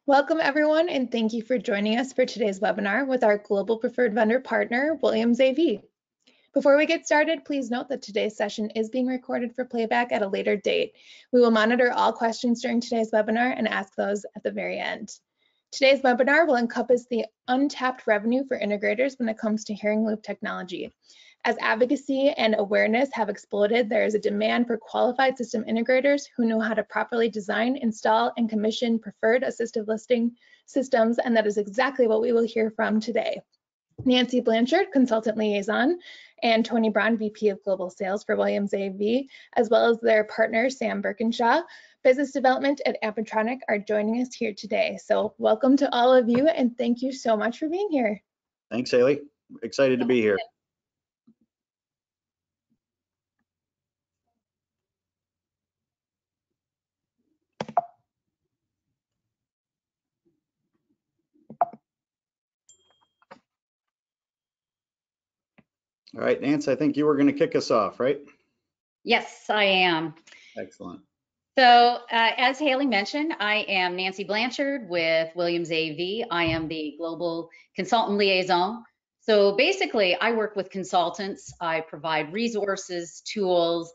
Welcome everyone, and thank you for joining us for today's webinar with our Global Preferred Vendor Partner, Williams AV. Before we get started, please note that today's session is being recorded for playback at a later date. We will monitor all questions during today's webinar and ask those at the very end. Today's webinar will encompass the untapped revenue for integrators when it comes to hearing loop technology. As advocacy and awareness have exploded, there is a demand for qualified system integrators who know how to properly design, install, and commission preferred assistive listening systems, and that is exactly what we will hear from today. Nancy Blanchard, Consultant Liaison, and Tony Braun, VP of Global Sales for Williams AV, as well as their partner, Sam Birkinshaw, Business Development at Ampetronic, are joining us here today. So welcome to all of you, and thank you so much for being here. Thanks, Haley. Excited to be here. All right, Nance, I think you were going to kick us off, right? Yes, I am. Excellent. So as Haley mentioned, I am Nancy Blanchard with Williams AV. I am the Global Consultant Liaison. So basically, I work with consultants. I provide resources, tools,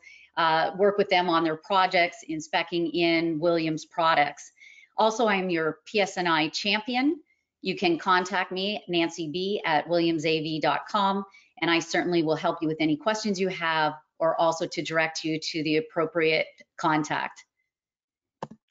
work with them on their projects, in speccing in Williams products. Also, I'm your PSNI champion. You can contact me, nancyb@williamsav.com, and I certainly will help you with any questions you have, or also to direct you to the appropriate contact.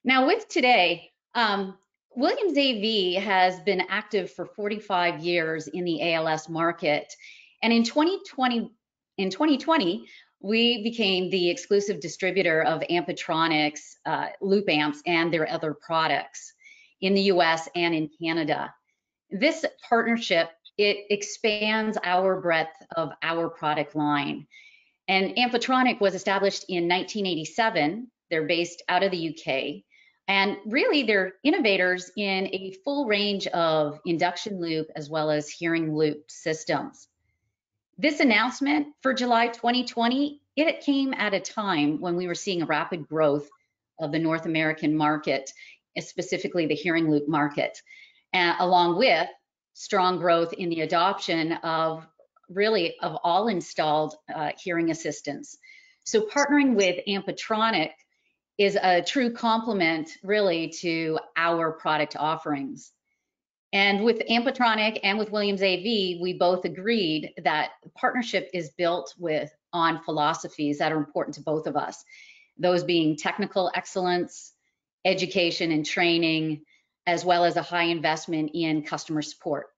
Now with today, Williams AV has been active for 45 years in the ALS market, and in 2020, we became the exclusive distributor of Ampetronic's loop amps and their other products in the US and in Canada. This partnership, it expands our breadth of our product line. And Ampetronic was established in 1987. They're based out of the UK. And really, they're innovators in a full range of induction loop as well as hearing loop systems. This announcement for July 2020, it came at a time when we were seeing a rapid growth of the North American market, specifically the hearing loop market, along with strong growth in the adoption of all installed hearing assistants. So partnering with Ampetronic is a true complement really to our product offerings. And with Ampetronic and with Williams AV, we both agreed that the partnership is built on philosophies that are important to both of us. Those being technical excellence, education and training, as well as a high investment in customer support.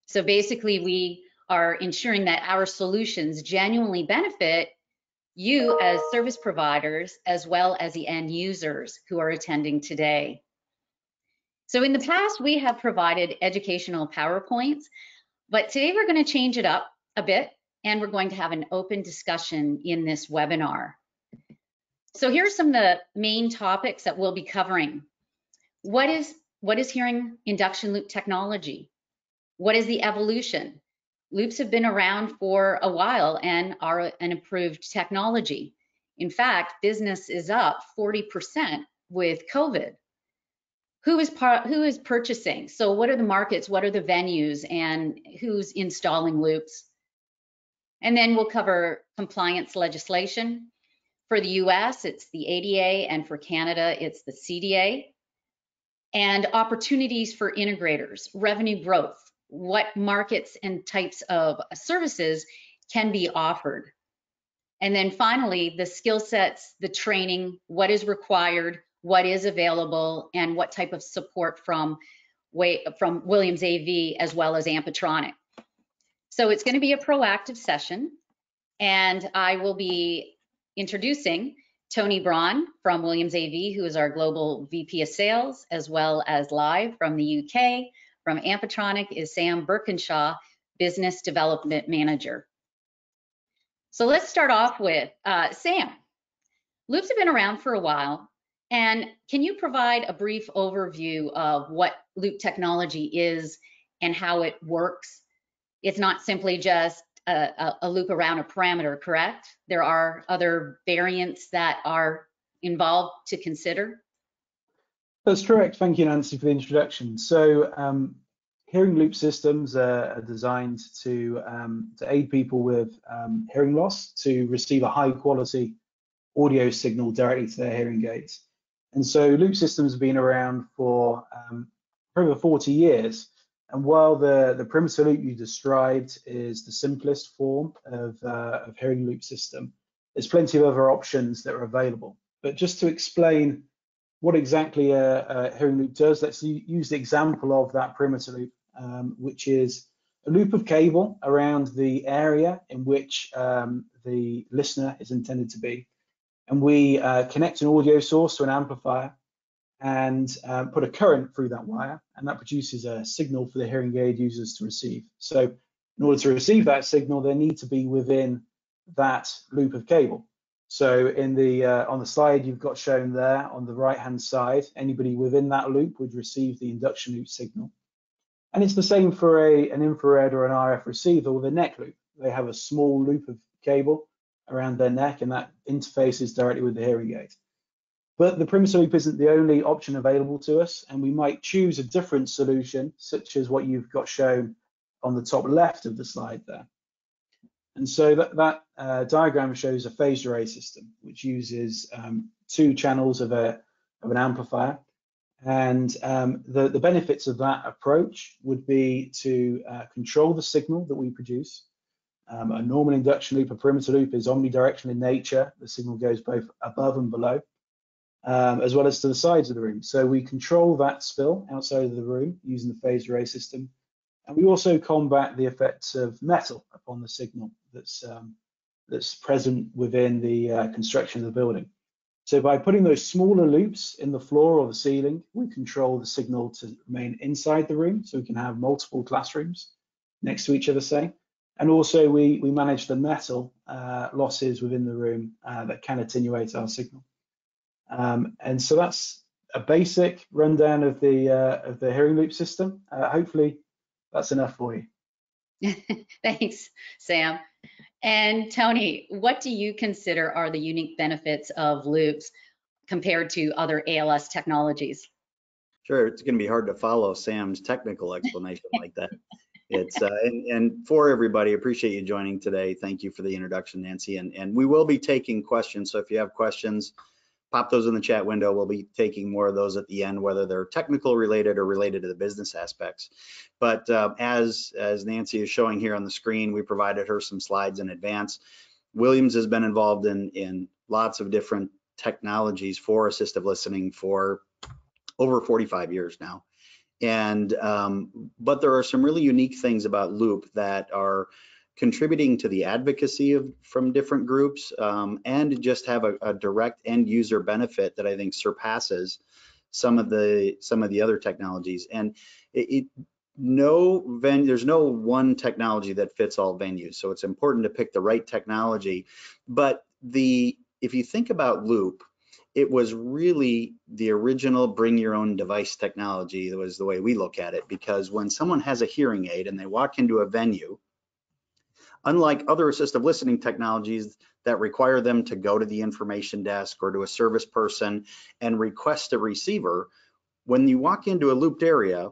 So basically, we are ensuring that our solutions genuinely benefit you as service providers, as well as the end users who are attending today. So in the past, we have provided educational PowerPoints, but today we're going to change it up a bit, and we're going to have an open discussion in this webinar. So here are some of the main topics that we'll be covering. What is hearing induction loop technology? What is the evolution? Loops have been around for a while and are an improved technology. In fact, business is up 40% with COVID. Who is purchasing? So what are the markets? What are the venues? And who's installing loops? And then we'll cover compliance legislation. For the US, it's the ADA, and for Canada, it's the CDA. And opportunities for integrators, revenue growth, what markets and types of services can be offered. And then finally, the skill sets, the training, what is required, what is available, and what type of support from Williams AV as well as Ampetronic. So it's going to be a proactive session, and I will be introducing Tony Braun from Williams AV, who is our Global VP of Sales, as well as live from the UK. From Ampetronic is Sam Birkinshaw, Business Development Manager. So let's start off with Sam. Loops have been around for a while, and can you provide a brief overview of what loop technology is and how it works? It's not simply just a loop around a parameter, correct? There are other variants that are involved to consider. That's correct. Thank you, Nancy, for the introduction. So hearing loop systems are designed to aid people with hearing loss to receive a high quality audio signal directly to their hearing aids. And so loop systems have been around for over 40 years. And while the perimeter loop you described is the simplest form of hearing loop system, there's plenty of other options that are available. But just to explain what exactly a hearing loop does, let's use the example of that perimeter loop, which is a loop of cable around the area in which the listener is intended to be. And we connect an audio source to an amplifier and put a current through that wire, and that produces a signal for the hearing aid users to receive. So in order to receive that signal, they need to be within that loop of cable. So in the on the slide you've got shown there on the right hand side, anybody within that loop would receive the induction loop signal. And it's the same for an infrared or an RF receiver with a neck loop. They have a small loop of cable around their neck, and that interfaces directly with the hearing aid. But the perimeter loop isn't the only option available to us, and we might choose a different solution, such as what you've got shown on the top left of the slide there. And so that diagram shows a phased array system, which uses two channels of an amplifier. And the benefits of that approach would be to control the signal that we produce. A normal induction loop, a perimeter loop, is omnidirectional in nature. The signal goes both above and below, as well as to the sides of the room. So we control that spill outside of the room using the phased array system. And we also combat the effects of metal upon the signal that's present within the construction of the building. So by putting those smaller loops in the floor or the ceiling, we control the signal to remain inside the room, so we can have multiple classrooms next to each other, say. And also we manage the metal losses within the room that can attenuate our signal. And so that's a basic rundown of the hearing loop system. Hopefully that's enough for you. Thanks, Sam. And Tony, what do you consider are the unique benefits of loops compared to other ALS technologies? Sure, it's going to be hard to follow Sam's technical explanation like that. It's and for everybody, appreciate you joining today. Thank you for the introduction, Nancy. And we will be taking questions. So if you have questions, pop those in the chat window. We'll be taking more of those at the end, whether they're technical related or related to the business aspects. But as Nancy is showing here on the screen, we provided her some slides in advance. Williams has been involved in lots of different technologies for assistive listening for over 45 years now. And but there are some really unique things about Loop that are contributing to the advocacy from different groups and just have a direct end user benefit that I think surpasses some of the other technologies. And there's no one technology that fits all venues, so it's important to pick the right technology. But if you think about Loop, it was really the original bring your own device technology. That was the way we look at it, because when someone has a hearing aid and they walk into a venue, unlike other assistive listening technologies that require them to go to the information desk or to a service person and request a receiver, when you walk into a looped area,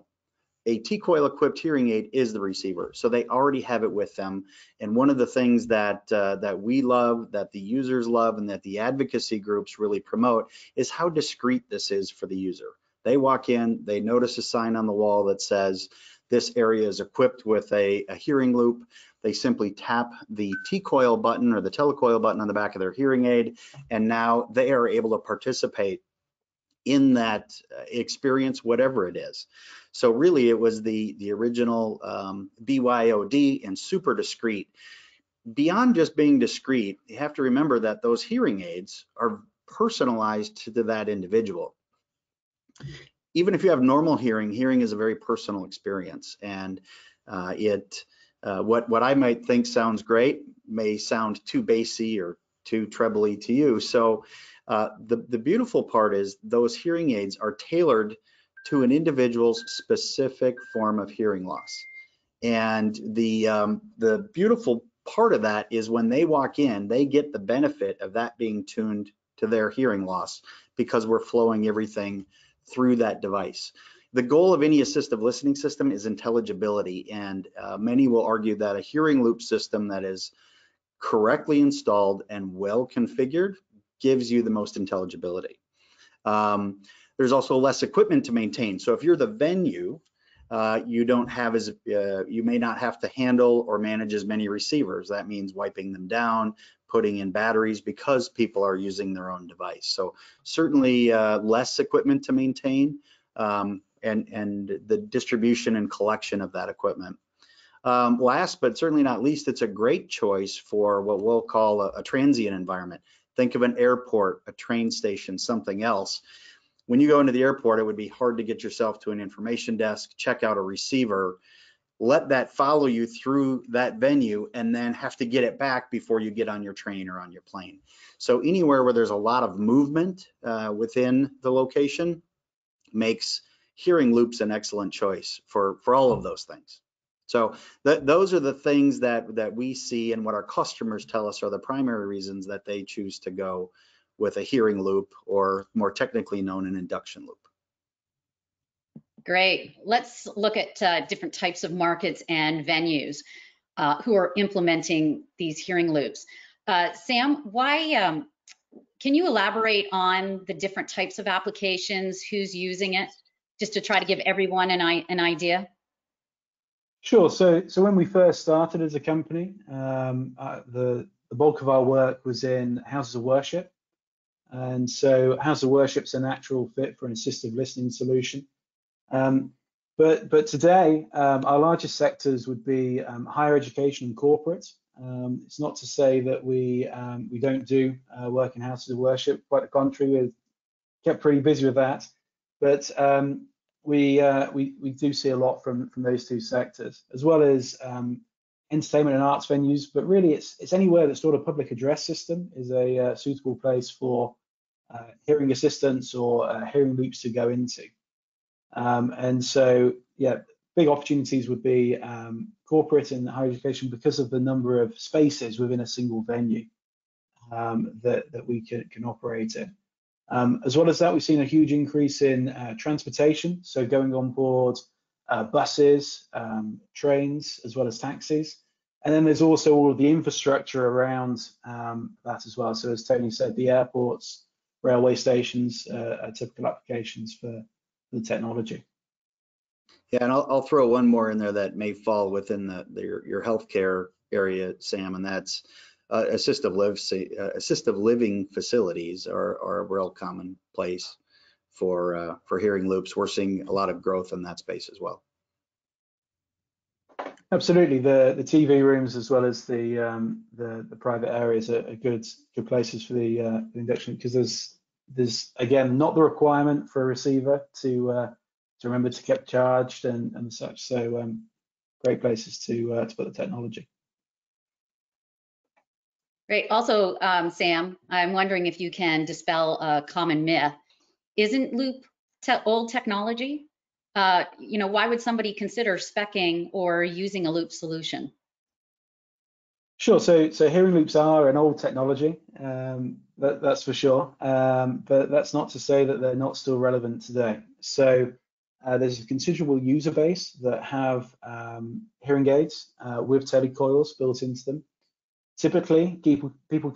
a T-coil equipped hearing aid is the receiver. So they already have it with them. And one of the things that we love, that the users love, and that the advocacy groups really promote is how discreet this is for the user. They walk in, they notice a sign on the wall that says this area is equipped with a hearing loop. They simply tap the T-coil button or the telecoil button on the back of their hearing aid, and now they are able to participate in that experience, whatever it is. So really it was the original BYOD and super discreet. Beyond just being discreet, you have to remember that those hearing aids are personalized to that individual. Even if you have normal hearing is a very personal experience, and what I might think sounds great may sound too bassy or too trebly to you. So the beautiful part is those hearing aids are tailored to an individual's specific form of hearing loss. And the beautiful part of that is when they walk in, they get the benefit of that being tuned to their hearing loss, because we're flowing everything through that device. The goal of any assistive listening system is intelligibility, and many will argue that a hearing loop system that is correctly installed and well configured gives you the most intelligibility. There's also less equipment to maintain. So if you're the venue, you don't have as you may not have to handle or manage as many receivers. That means wiping them down, putting in batteries because people are using their own device. So certainly less equipment to maintain, and the distribution and collection of that equipment. Last but certainly not least, it's a great choice for what we'll call a transient environment. Think of an airport, a train station, something else. When you go into the airport, it would be hard to get yourself to an information desk, check out a receiver, let that follow you through that venue, and then have to get it back before you get on your train or on your plane. So anywhere where there's a lot of movement within the location makes hearing loops an excellent choice for all of those things. So those are the things that we see, and what our customers tell us are the primary reasons that they choose to go with a hearing loop, or more technically known, an induction loop. Great. Let's look at different types of markets and venues who are implementing these hearing loops. Sam, why can you elaborate on the different types of applications, who's using it, just to try to give everyone an idea? Sure. So when we first started as a company, the bulk of our work was in houses of worship. And so house of worship's a natural fit for an assistive listening solution. But today, our largest sectors would be higher education and corporate. It's not to say that we don't do work in houses of worship. Quite the contrary, we've kept pretty busy with that. But we do see a lot from those two sectors, as well as entertainment and arts venues. But really, it's anywhere that's not a public address system is a suitable place for hearing assistants or hearing loops to go into. And so, yeah, big opportunities would be corporate and higher education because of the number of spaces within a single venue that we can operate in. As well as that, we've seen a huge increase in transportation, so going on board buses, trains, as well as taxis. And then there's also all of the infrastructure around that as well. So as Tony said, the airports, railway stations are typical applications for the technology. Yeah, and I'll throw one more in there that may fall within your healthcare area, Sam, and that's assistive living facilities are a real common place for hearing loops. We're seeing a lot of growth in that space as well. Absolutely, the TV rooms as well as the private areas are good places for the induction, because there's again not the requirement for a receiver to remember to keep charged and such. So great places to put the technology. Great. Also, Sam, I'm wondering if you can dispel a common myth. Isn't loop old technology? Why would somebody consider speccing or using a loop solution? Sure. So hearing loops are an old technology, that's for sure. But that's not to say that they're not still relevant today. So there's a considerable user base that have hearing aids with telecoils built into them. Typically, people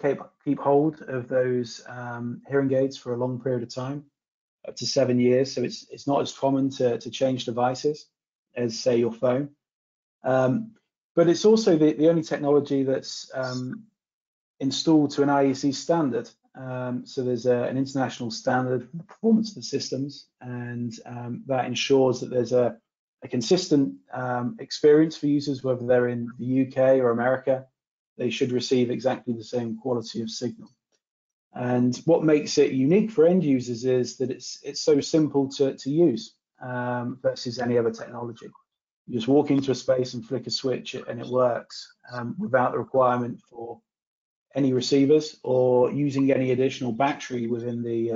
keep hold of those hearing aids for a long period of time, up to 7 years. So it's not as common to change devices as, say, your phone. But it's also the only technology that's installed to an IEC standard. So there's an international standard for the performance of the systems, and that ensures that there's a consistent experience for users, whether they're in the UK or America. They should receive exactly the same quality of signal. And what makes it unique for end users is that it's so simple to use versus any other technology. You just walk into a space and flick a switch and it works without the requirement for any receivers or using any additional battery within the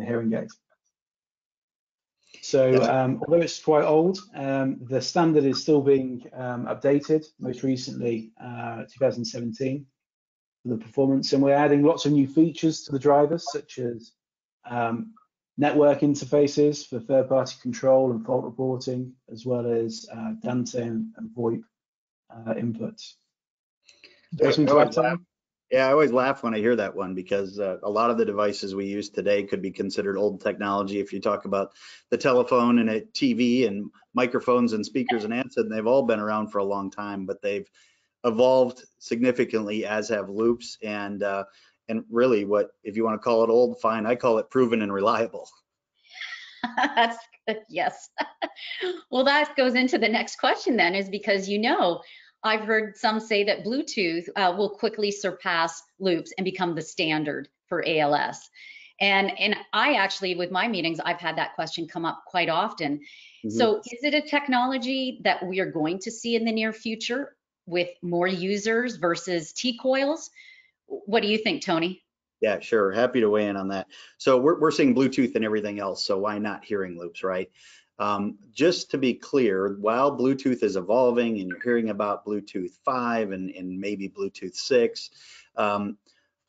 hearing aid. So although it's quite old, the standard is still being updated, most recently 2017 for the performance, and we're adding lots of new features to the drivers, such as network interfaces for third-party control and fault reporting, as well as Dante and VoIP inputs. I always laugh when I hear that one, because a lot of the devices we use today could be considered old technology. If you talk about the telephone and a TV and microphones and speakers and amps, and they've all been around for a long time, but they've evolved significantly, as have loops. And really, what, if you want to call it old, fine. I call it proven and reliable. That's good. Yes. Well, that goes into the next question then, is because, I've heard some say that Bluetooth will quickly surpass loops and become the standard for ALS. And I actually, with my meetings, I've had that question come up quite often. Mm-hmm. So is it a technology that we are going to see in the near future with more users versus T-coils? What do you think, Tony? Yeah, sure. Happy to weigh in on that. So we're seeing Bluetooth and everything else, so why not hearing loops, right? Just to be clear, while Bluetooth is evolving and you're hearing about Bluetooth 5 and maybe Bluetooth 6,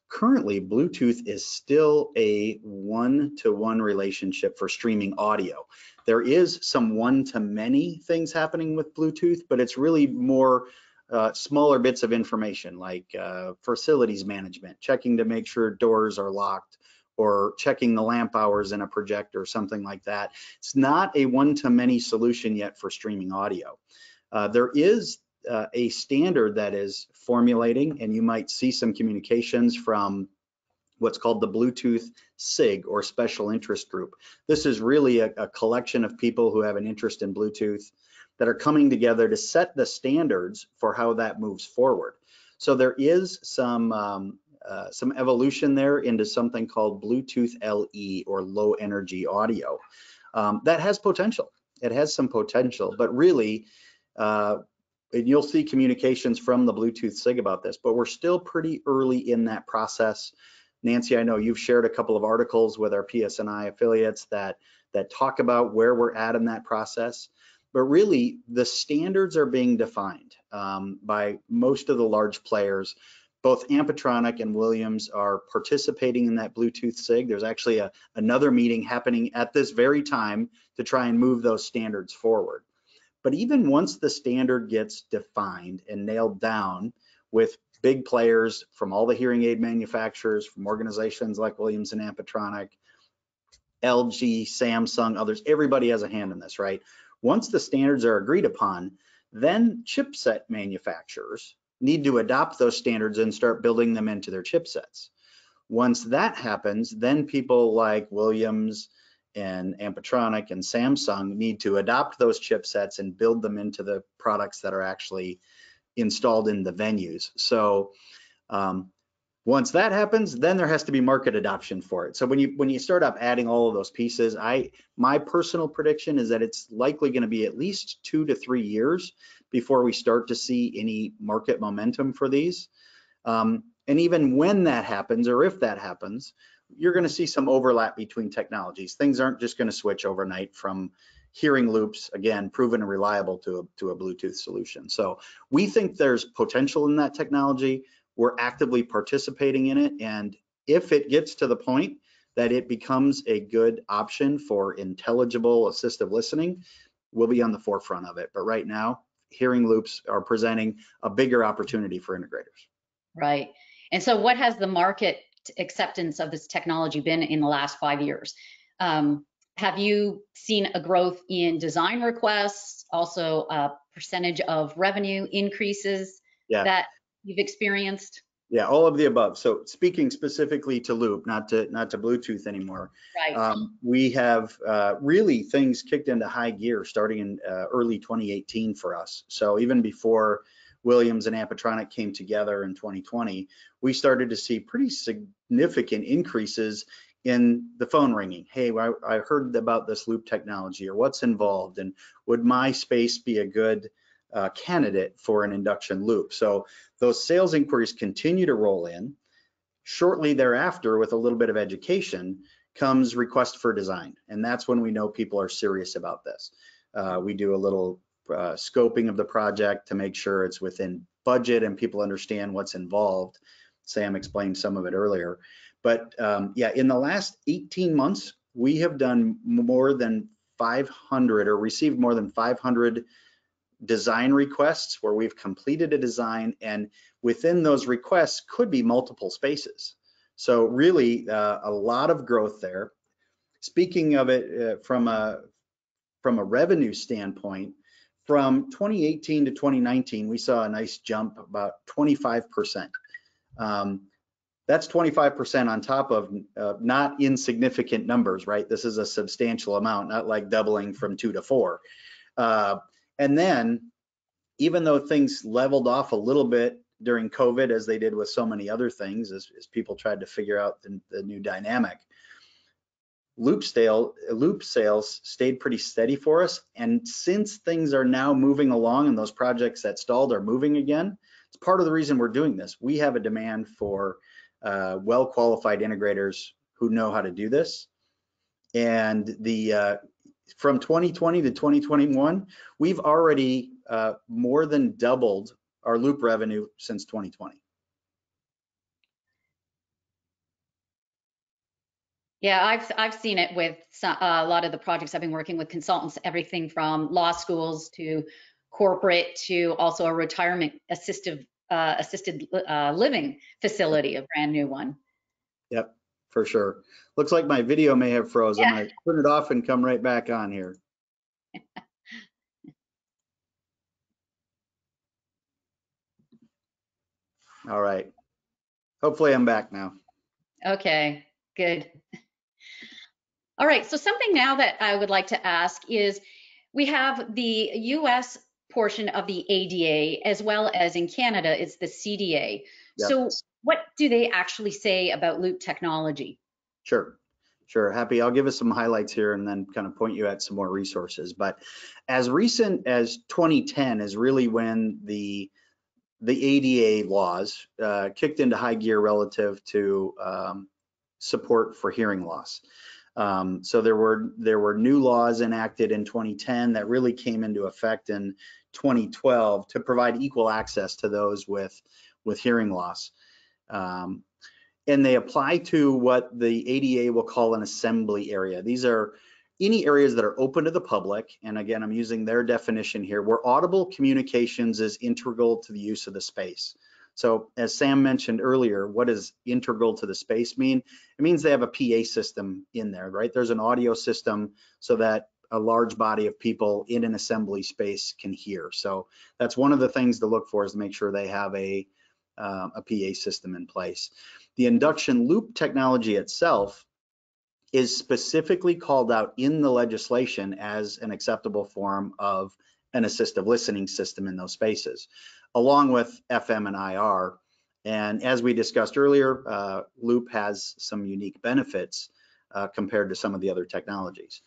currently Bluetooth is still a one-to-one relationship for streaming audio. There is some one-to-many things happening with Bluetooth, but it's really more smaller bits of information, like facilities management, checking to make sure doors are locked, or checking the lamp hours in a projector or something like that. It's not a one-to-many solution yet for streaming audio. There is a standard that is formulating, and you might see some communications from what's called the Bluetooth SIG, or Special Interest Group. This is really a collection of people who have an interest in Bluetooth that are coming together to set the standards for how that moves forward. So there is some evolution there into something called Bluetooth LE, or low energy audio. That has potential. It has some potential, but really, and you'll see communications from the Bluetooth SIG about this, but we're still pretty early in that process. Nancy, I know you've shared a couple of articles with our PSNI affiliates that talk about where we're at in that process. But really, the standards are being defined by most of the large players. Both Ampetronic and Williams are participating in that Bluetooth SIG. There's actually another meeting happening at this very time to try and move those standards forward. But even once the standard gets defined and nailed down with big players from all the hearing aid manufacturers, from organizations like Williams and Ampetronic, LG, Samsung, others, everybody has a hand in this, right? Once the standards are agreed upon, then chipset manufacturers need to adopt those standards and start building them into their chipsets. Once that happens, then people like Williams and Ampetronic and Samsung need to adopt those chipsets and build them into the products that are actually installed in the venues. So once that happens, then there has to be market adoption for it. So when you start up adding all of those pieces, my personal prediction is that it's likely going to be at least 2 to 3 years before we start to see any market momentum for these. And even when that happens, or if that happens, you're going to see some overlap between technologies. Things aren't just going to switch overnight from hearing loops, again, proven and reliable, to a Bluetooth solution. So we think there's potential in that technology. We're actively participating in it, and if it gets to the point that it becomes a good option for intelligible assistive listening, we'll be on the forefront of it. But right now, hearing loops are presenting a bigger opportunity for integrators. Right. And so what has the market acceptance of this technology been in the last 5 years? Have you seen a growth in design requests, also a percentage of revenue increases that you've experienced? Yeah, all of the above. So speaking specifically to loop, not to Bluetooth anymore. Right. We have really things kicked into high gear starting in early 2018 for us. So even before Williams and Ampetronic came together in 2020, we started to see pretty significant increases in the phone ringing. Hey, I heard about this loop technology, or what's involved, and would my space be a good candidate for an induction loop? So those sales inquiries continue to roll in. Shortly thereafter, with a little bit of education, comes request for design, and that's when we know people are serious about this. We do a little scoping of the project to make sure it's within budget and people understand what's involved. Sam explained some of it earlier, but yeah, in the last 18 months, we have done more than 500 or received more than 500 design requests where we've completed a design, and within those requests could be multiple spaces. So really a lot of growth there. Speaking of it from a revenue standpoint, from 2018 to 2019, we saw a nice jump, about 25%. That's 25% on top of not insignificant numbers, right? This is a substantial amount, not like doubling from 2 to 4. And then, even though things leveled off a little bit during COVID, as they did with so many other things, as people tried to figure out the new dynamic, loop sales stayed pretty steady for us. And since things are now moving along and those projects that stalled are moving again, it's part of the reason we're doing this. We have a demand for well-qualified integrators who know how to do this. And from 2020 to 2021, we've already more than doubled our loop revenue since 2020. Yeah, I've seen it with a lot of the projects I've been working with consultants, everything from law schools to corporate to also a retirement assisted living facility, a brand new one. Yep, for sure. Looks like my video may have froze. I'm gonna turn it off and come right back on here. All right. Hopefully I'm back now. Okay, good. All right, so something now that I would like to ask is, we have the US portion of the ADA, as well as in Canada, it's the CDA. Yep. So what do they actually say about loop technology? Sure. Happy. I'll give us some highlights here and then kind of point you at some more resources. But as recent as 2010 is really when the ADA laws kicked into high gear relative to support for hearing loss. So there were new laws enacted in 2010 that really came into effect in 2012 to provide equal access to those with hearing loss. And they apply to what the ADA will call an assembly area. These are any areas that are open to the public. And again, I'm using their definition here, where audible communications is integral to the use of the space. So as Sam mentioned earlier, what does integral to the space mean? It means they have a PA system in there, right? There's an audio system so that a large body of people in an assembly space can hear. So that's one of the things to look for, is to make sure they have a PA system in place. The induction loop technology itself is specifically called out in the legislation as an acceptable form of an assistive listening system in those spaces, along with FM and IR. And as we discussed earlier, loop has some unique benefits compared to some of the other technologies.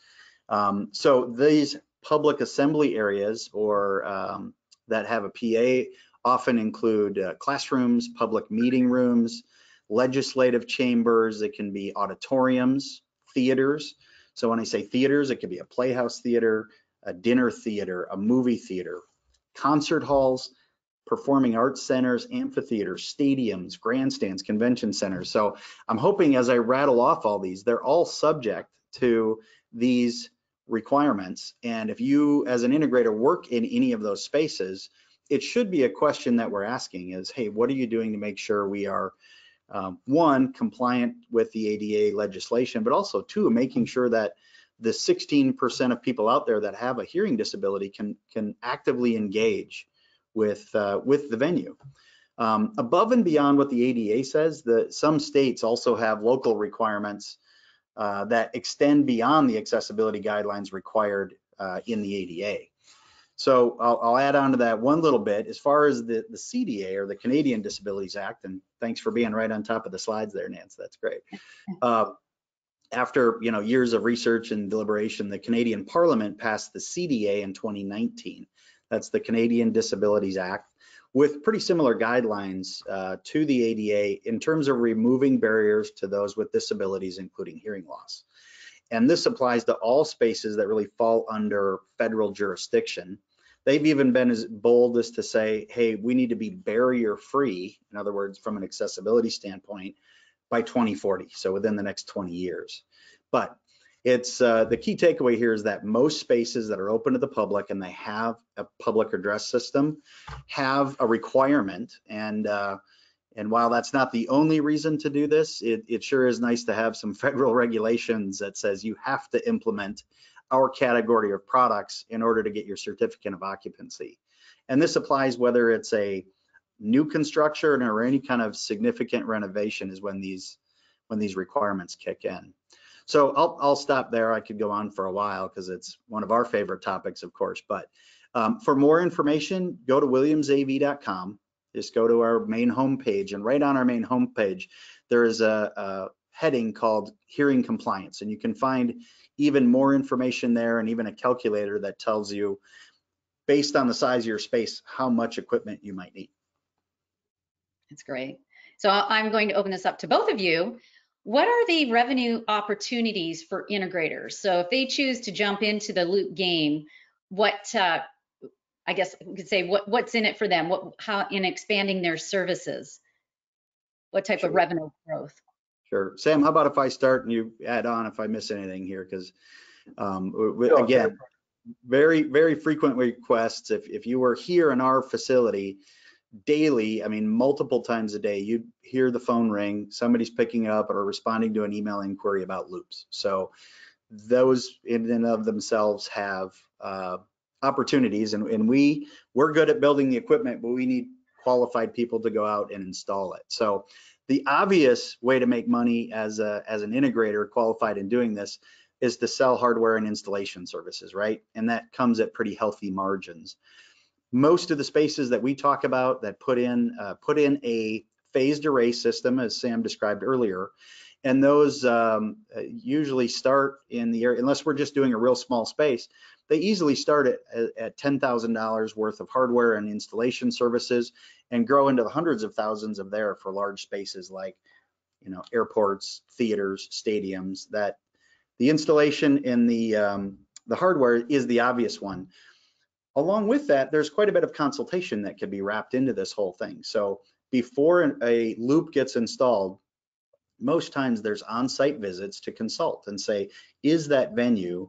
So these public assembly areas or that have a PA often include classrooms, public meeting rooms, legislative chambers. It can be auditoriums, theaters. So when I say theaters, it could be a playhouse theater, a dinner theater, a movie theater, concert halls, performing arts centers, amphitheaters, stadiums, grandstands, convention centers. So I'm hoping as I rattle off all these, they're all subject to these requirements. And if you as an integrator work in any of those spaces, it should be a question that we're asking is, hey, what are you doing to make sure we are, one, compliant with the ADA legislation, but also two, making sure that the 16% of people out there that have a hearing disability can actively engage with the venue. Above and beyond what the ADA says, some states also have local requirements that extend beyond the accessibility guidelines required in the ADA. So I'll add on to that one little bit as far as the CDA, or the Canadian Disabilities Act, and thanks for being right on top of the slides there, Nance, that's great. After years of research and deliberation, the Canadian Parliament passed the CDA in 2019. That's the Canadian Disabilities Act, with pretty similar guidelines to the ADA in terms of removing barriers to those with disabilities, including hearing loss. And this applies to all spaces that really fall under federal jurisdiction. They've even been as bold as to say, hey, we need to be barrier-free, in other words, from an accessibility standpoint, by 2040, so within the next 20 years. But it's the key takeaway here is that most spaces that are open to the public and they have a public address system have a requirement. And while that's not the only reason to do this, it sure is nice to have some federal regulations that says you have to implement our category of products in order to get your certificate of occupancy. And this applies whether it's a new construction or any kind of significant renovation is when these requirements kick in. So I'll stop there. I could go on for a while because it's one of our favorite topics, of course. But for more information, go to williamsav.com. Just go to our main homepage, and right on our main homepage, there is a heading called Hearing Compliance, and you can find even more information there and even a calculator that tells you, based on the size of your space, how much equipment you might need. That's great. So I'm going to open this up to both of you. What are the revenue opportunities for integrators? So if they choose to jump into the Loop game, what I guess we could say what's in it for them? How in expanding their services? What type of revenue growth? Sure, Sam. How about if I start and you add on if I miss anything here? Because again, very frequent requests. If you were here in our facility daily, I mean, multiple times a day, you'd hear the phone ring, somebody's picking up or responding to an email inquiry about loops. So those in and of themselves have opportunities, and we're good at building the equipment, but we need qualified people to go out and install it. So the obvious way to make money as an integrator qualified in doing this is to sell hardware and installation services, right? And that comes at pretty healthy margins. Most of the spaces that we talk about that put in a phased array system, as Sam described earlier, and those usually start in the area, unless we're just doing a real small space, they easily start at $10,000 worth of hardware and installation services and grow into the hundreds of thousands of there for large spaces like, you know, airports, theaters, stadiums. That the installation in the hardware is the obvious one. Along with that, there's quite a bit of consultation that could be wrapped into this whole thing. So before a loop gets installed, most times there's on-site visits to consult and say, is that venue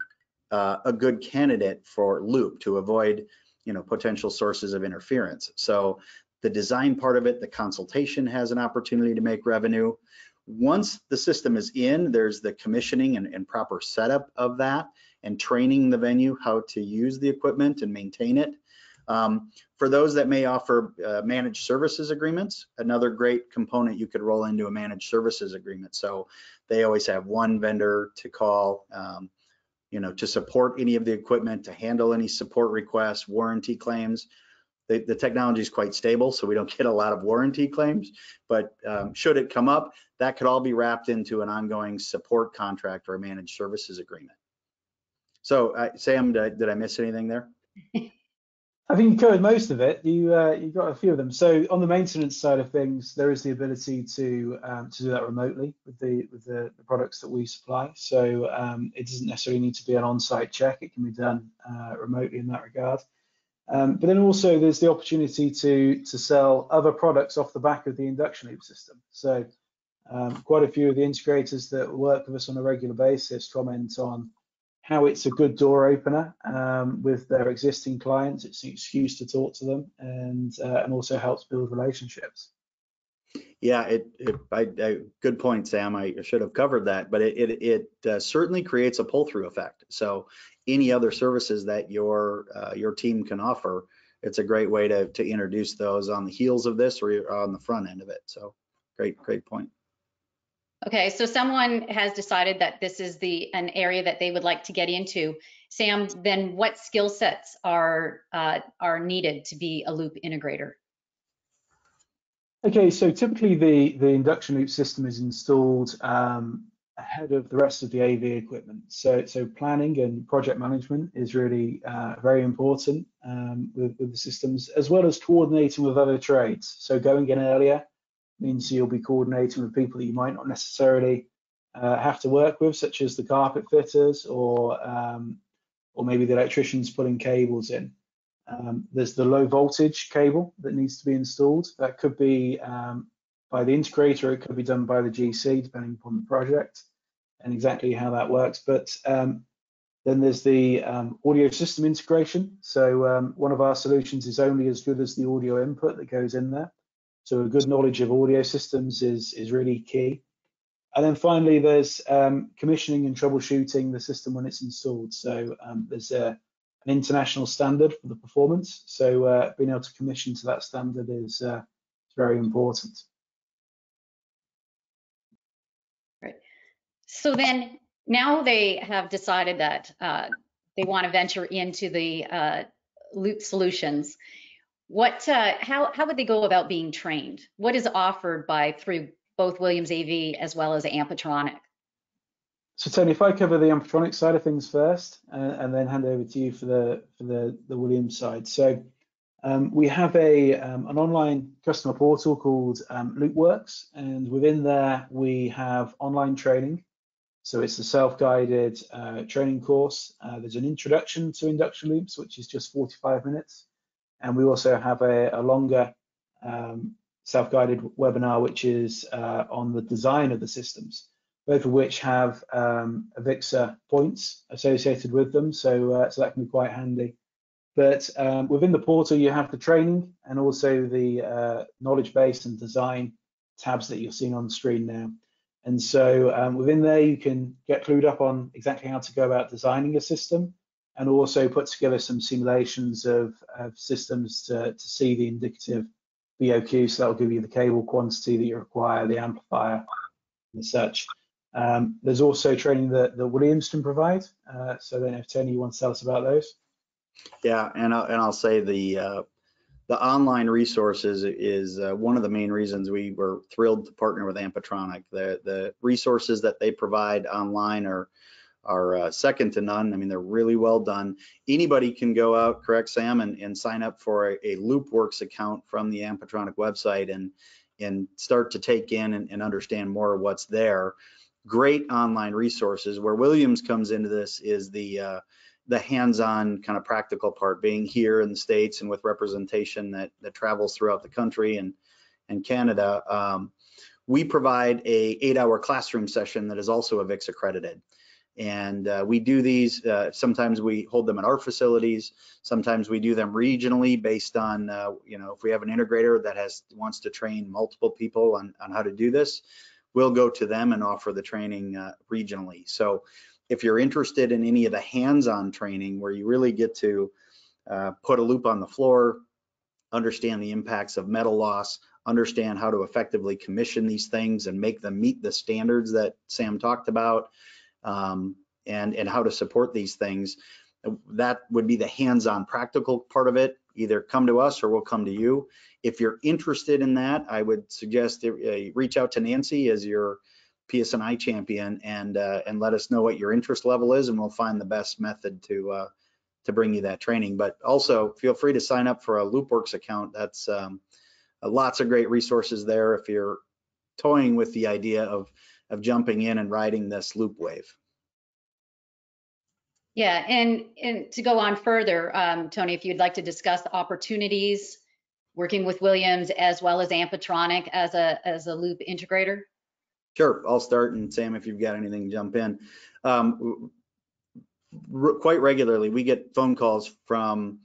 a good candidate for loop to avoid, you know, potential sources of interference? So the design part of it, the consultation has an opportunity to make revenue. Once the system is in, there's the commissioning and proper setup of that and training the venue how to use the equipment and maintain it. For those that may offer managed services agreements, another great component you could roll into a managed services agreement. So they always have one vendor to call, you know, to support any of the equipment, to handle any support requests, warranty claims. The technology is quite stable, so we don't get a lot of warranty claims, but should it come up, that could all be wrapped into an ongoing support contract or a managed services agreement. So Sam, did I miss anything there? I think you covered most of it. You got a few of them. So on the maintenance side of things, there is the ability to do that remotely with the products that we supply. So it doesn't necessarily need to be an on-site check. It can be done remotely in that regard. But then also there's the opportunity to sell other products off the back of the induction loop system. So quite a few of the integrators that work with us on a regular basis comment on how it's a good door opener with their existing clients. It's an excuse to talk to them, and also helps build relationships. Yeah, good point, Sam. I should have covered that, but it certainly creates a pull-through effect. So any other services that your team can offer, it's a great way to introduce those on the heels of this or on the front end of it. So great point. Okay, so someone has decided that this is an area that they would like to get into. Sam, then what skill sets are needed to be a loop integrator? Okay, so typically the induction loop system is installed ahead of the rest of the AV equipment. So planning and project management is really very important with the systems, as well as coordinating with other trades. So going in earlier means you'll be coordinating with people that you might not necessarily have to work with, such as the carpet fitters or maybe the electricians pulling cables in. There's the low voltage cable that needs to be installed. That could be by the integrator, it could be done by the GC, depending upon the project. and exactly how that works. But then there's the audio system integration. So one of our solutions is only as good as the audio input that goes in there. So a good knowledge of audio systems is really key. And then finally, there's commissioning and troubleshooting the system when it's installed. So there's an international standard for the performance. So being able to commission to that standard is very important. Right. So then now they have decided that they want to venture into the loop solutions. How would they go about being trained? What is offered through both Williams AV as well as Ampetronic? So Tony, if I cover the Ampetronic side of things first, and then hand over to you for the Williams side. So we have an online customer portal called Loopworks, and within there we have online training. So it's a self-guided training course. There's an introduction to induction loops, which is just 45 minutes. And we also have a longer self-guided webinar, which is on the design of the systems, both of which have AVIXA points associated with them. So that can be quite handy. But within the portal, you have the training and also the knowledge base and design tabs that you're seeing on the screen now. And so within there, you can get clued up on exactly how to go about designing a system, and also put together some simulations of systems to see the indicative BOQ. So that will give you the cable quantity that you require, the amplifier, and such. There's also training that Williams can provide. So I don't know if Tony, you want to tell us about those? Yeah, and I'll say the online resources is one of the main reasons we were thrilled to partner with Ampetronic. The resources that they provide online are second to none. I mean, they're really well done. Anybody can go out, correct, Sam, and sign up for a Loopworks account from the Ampetronic website and start to take in and understand more of what's there. Great online resources. Where Williams comes into this is the hands-on kind of practical part, being here in the States and with representation that travels throughout the country and Canada. We provide a 8-hour classroom session that is also AVIXA accredited. And we do these, sometimes we hold them at our facilities, sometimes we do them regionally based on, if we have an integrator that wants to train multiple people on how to do this, we'll go to them and offer the training regionally. So if you're interested in any of the hands-on training where you really get to put a loop on the floor, understand the impacts of metal loss, understand how to effectively commission these things and make them meet the standards that Sam talked about, and how to support these things, that would be the hands-on practical part of it. Either come to us or we'll come to you. If you're interested in that, I would suggest reach out to Nancy as your PSNI champion and let us know what your interest level is, and we'll find the best method to bring you that training. But also feel free to sign up for a Loopworks account. That's lots of great resources there if you're toying with the idea of jumping in and riding this loop wave. Yeah, and to go on further, Tony, if you'd like to discuss the opportunities working with Williams as well as Ampetronic as a loop integrator. Sure, I'll start, and Sam, if you've got anything, jump in. Quite regularly, we get phone calls from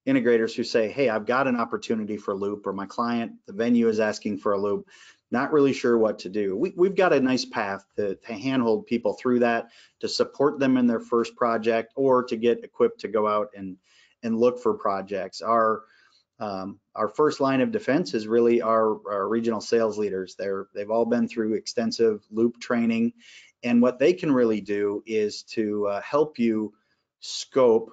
integrators who say, hey, I've got an opportunity for a loop, or my client, the venue is asking for a loop, not really sure what to do. We've got a nice path to handhold people through that, to support them in their first project, or to get equipped to go out and look for projects. Our first line of defense is really our regional sales leaders. They've all been through extensive loop training, and what they can really do is to help you scope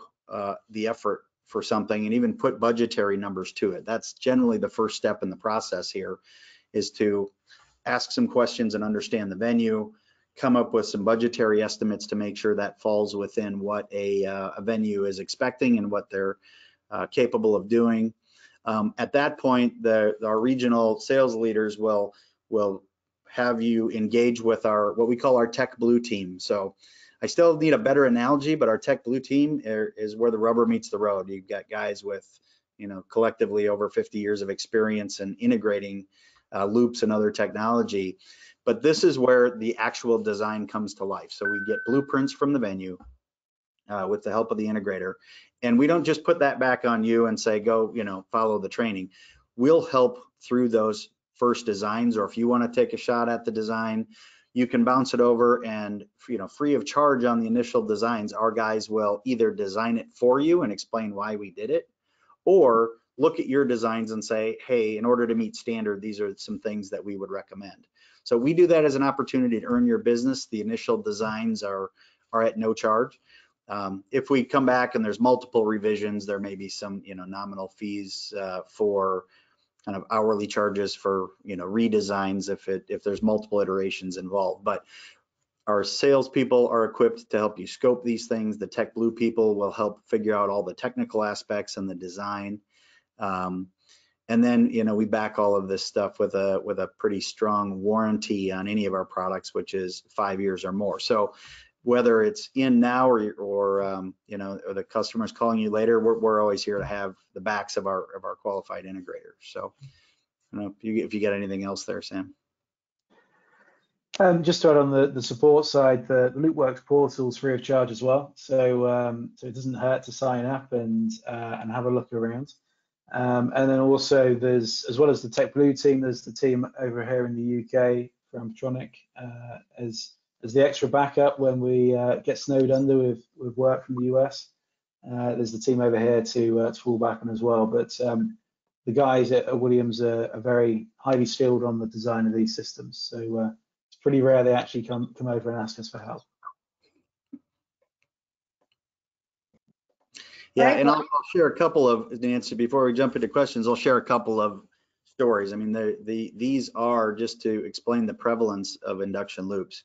the effort for something and even put budgetary numbers to it. That's generally the first step in the process here, is to ask some questions and understand the venue, come up with some budgetary estimates to make sure that falls within what a venue is expecting and what they're capable of doing. At that point, our regional sales leaders will have you engage with what we call our tech blue team. So I still need a better analogy, but our tech blue team is where the rubber meets the road. You've got guys with, collectively over 50 years of experience in integrating loops and other technology. But this is where the actual design comes to life. So we get blueprints from the venue with the help of the integrator. And we don't just put that back on you and say, go, follow the training. We'll help through those first designs, or if you want to take a shot at the design, you can bounce it over, and free of charge on the initial designs, our guys will either design it for you and explain why we did it, or look at your designs and say, hey, in order to meet standard, these are some things that we would recommend. So we do that as an opportunity to earn your business. The initial designs are at no charge. If we come back and there's multiple revisions, there may be some nominal fees for kind of hourly charges for redesigns if there's multiple iterations involved. But our salespeople are equipped to help you scope these things. The Tech Blue people will help figure out all the technical aspects and the design. And then we back all of this stuff with a pretty strong warranty on any of our products, which is 5 years or more. So whether it's in now or the customer's calling you later, we're always here to have the backs of our qualified integrators. So I don't know if you get anything else there, Sam. Just to add on the support side, the LoopWorks portal is free of charge as well, so it doesn't hurt to sign up and have a look around. And then also there's, as well as the Tech Blue team, there's the team over here in the UK for Ampetronic as the extra backup when we get snowed under with work from the US. There's the team over here to fall back on as well. But the guys at Williams are very highly skilled on the design of these systems. So it's pretty rare they actually come over and ask us for help. Yeah, and I'll share a couple of, Nancy, before we jump into questions, I'll share a couple of stories. I mean, these are just to explain the prevalence of induction loops.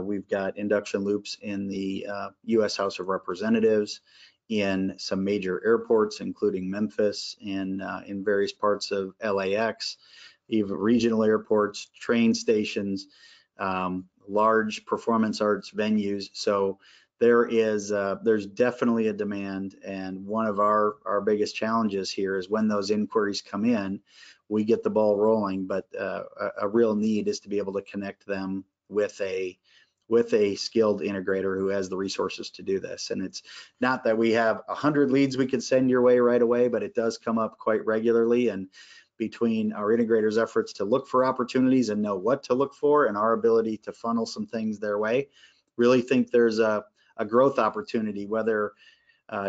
We've got induction loops in the U.S. House of Representatives, in some major airports, including Memphis, and in various parts of LAX, even regional airports, train stations, large performance arts venues. So there's definitely a demand, and one of our biggest challenges here is when those inquiries come in, we get the ball rolling, but a real need is to be able to connect them with a skilled integrator who has the resources to do this. And it's not that we have 100 leads we could send your way right away, but it does come up quite regularly. And between our integrators' efforts to look for opportunities and know what to look for, and our ability to funnel some things their way, really think there's a growth opportunity, whether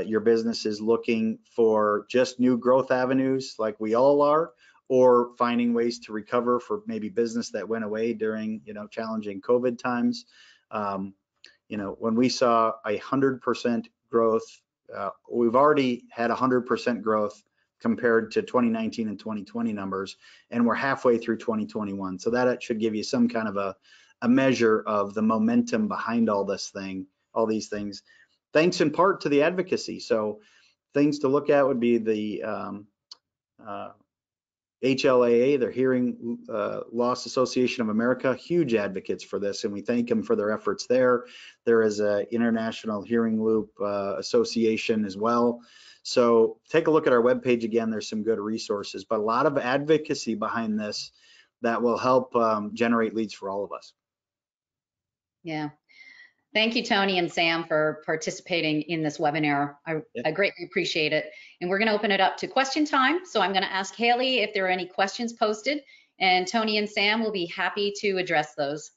your business is looking for just new growth avenues like we all are, or finding ways to recover for maybe business that went away during challenging COVID times. When we saw 100% growth, we've already had 100% growth compared to 2019 and 2020 numbers, and we're halfway through 2021. So that should give you some kind of a measure of the momentum behind all these things, thanks in part to the advocacy. So things to look at would be the HLAA, the Hearing Loss Association of America, huge advocates for this, and we thank them for their efforts there. There is an International Hearing Loop Association as well. So take a look at our webpage again. There's some good resources, but a lot of advocacy behind this that will help generate leads for all of us. Yeah. Thank you, Tony and Sam, for participating in this webinar. I greatly appreciate it. And we're going to open it up to question time. So I'm going to ask Haley if there are any questions posted, and Tony and Sam will be happy to address those.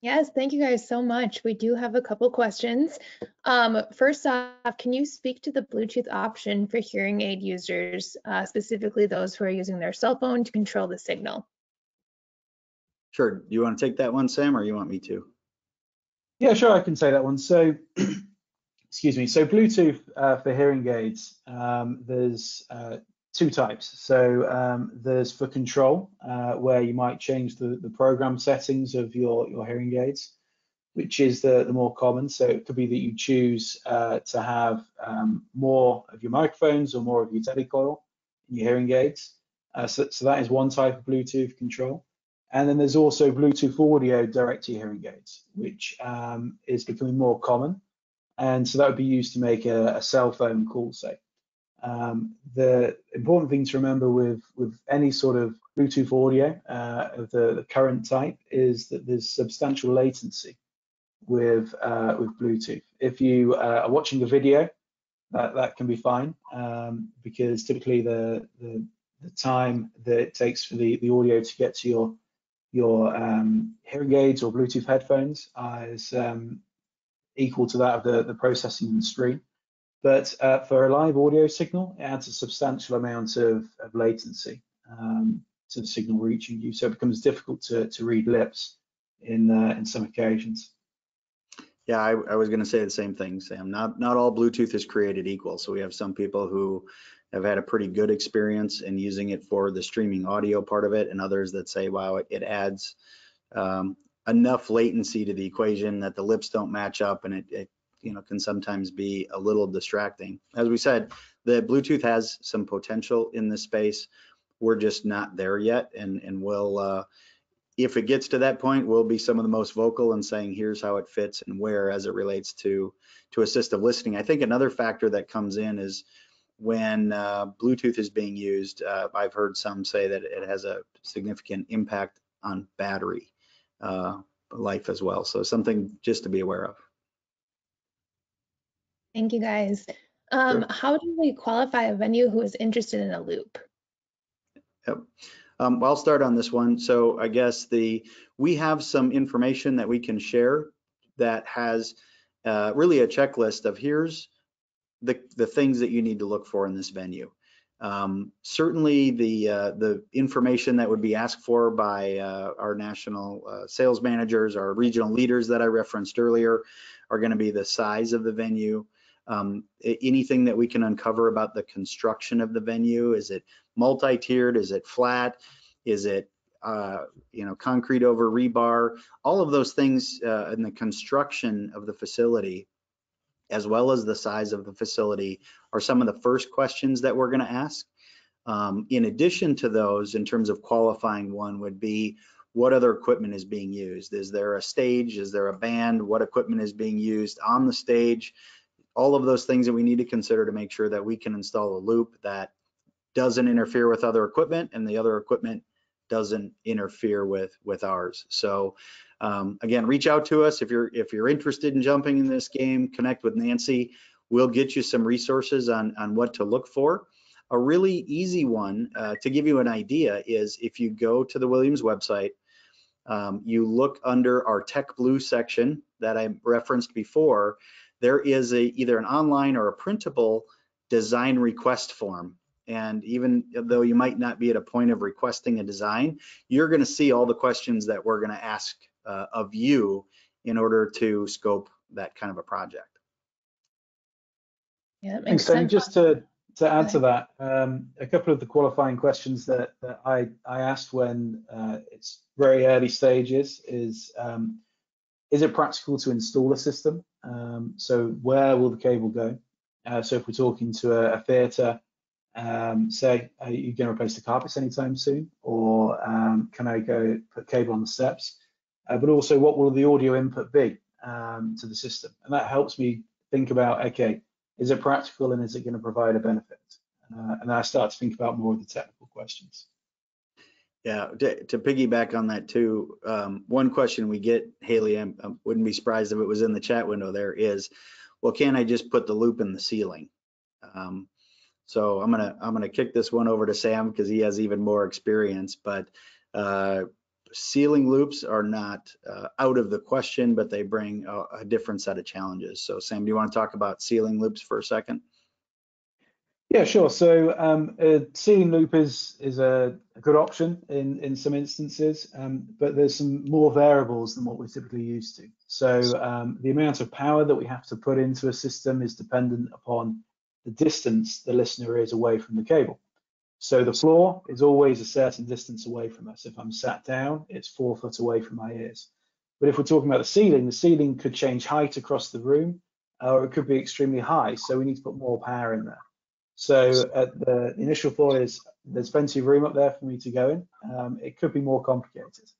Yes, thank you guys so much. We do have a couple questions. First off, can you speak to the Bluetooth option for hearing aid users, specifically those who are using their cell phone to control the signal? Sure. Do you want to take that one, Sam, or you want me to? Yeah, sure, I can say that one. So, excuse me. So Bluetooth for hearing aids, there's two types. So there's for control, where you might change the program settings of your hearing aids, which is the more common. So it could be that you choose to have more of your microphones or more of your telecoil in your hearing aids. So that is one type of Bluetooth control. And then there's also Bluetooth audio direct to your hearing aids, which is becoming more common. And so that would be used to make a cell phone call, say. The important thing to remember with any sort of Bluetooth audio of the current type is that there's substantial latency with Bluetooth. If you are watching a video, that can be fine, because typically the time that it takes for the audio to get to your hearing aids or Bluetooth headphones is equal to that of the processing in the screen. But for a live audio signal, it adds a substantial amount of latency to the signal reaching you, so it becomes difficult to read lips in some occasions. Yeah, I was going to say the same thing, Sam. Not all Bluetooth is created equal. So we have some people who have had a pretty good experience in using it for the streaming audio part of it, and others that say, wow, it adds enough latency to the equation that the lips don't match up, and it can sometimes be a little distracting. As we said, the Bluetooth has some potential in this space. We're just not there yet, and we'll if it gets to that point, we'll be some of the most vocal in saying here's how it fits and where as it relates to assistive listening. I think another factor that comes in is when Bluetooth is being used, I've heard some say that it has a significant impact on battery life as well. So something just to be aware of. Thank you, guys. Sure. How do we qualify a venue who is interested in a loop? Yep. I'll start on this one. So I guess we have some information that we can share that has really a checklist of here's the things that you need to look for in this venue. Certainly the information that would be asked for by our national sales managers, our regional leaders that I referenced earlier, are going to be the size of the venue. Anything that we can uncover about the construction of the venue. Is it multi-tiered? Is it flat? Is it concrete over rebar? All of those things in the construction of the facility, as well as the size of the facility, are some of the first questions that we're going to ask. In addition to those, in terms of qualifying one, would be what other equipment is being used? Is there a stage? Is there a band? What equipment is being used on the stage? All of those things that we need to consider to make sure that we can install a loop that doesn't interfere with other equipment and the other equipment doesn't interfere with ours. So again, reach out to us if you're interested in jumping in this game. Connect with Nancy. We'll get you some resources on what to look for. A really easy one to give you an idea is if you go to the Williams website, you look under our Tech Blue section that I referenced before. There is either an online or a printable design request form. And even though you might not be at a point of requesting a design, you're going to see all the questions that we're going to ask of you in order to scope that kind of a project. Yeah, that makes sense. Just to add to that, a couple of the qualifying questions that I asked when it's very early stages is it practical to install a system? So where will the cable go? So if we're talking to a theatre, say, are you going to replace the carpets anytime soon? Or can I go put cable on the steps? But also, what will the audio input be to the system? And that helps me think about, okay, is it practical and is it going to provide a benefit? And then I start to think about more of the technical questions. Yeah, to piggyback on that too, one question we get, Haley, I wouldn't be surprised if it was in the chat window there, is, well, can I just put the loop in the ceiling? So I'm gonna kick this one over to Sam because he has even more experience, but ceiling loops are not out of the question, but they bring a different set of challenges. So Sam, do you want to talk about ceiling loops for a second? Yeah, sure. So a ceiling loop is a good option in some instances, but there's some more variables than what we're typically used to. So the amount of power that we have to put into a system is dependent upon the distance the listener is away from the cable. So the floor is always a certain distance away from us. If I'm sat down, it's 4 foot away from my ears. But if we're talking about the ceiling could change height across the room, or it could be extremely high. So we need to put more power in there. So at the initial thought is there's plenty of room up there for me to go in. It could be more complicated.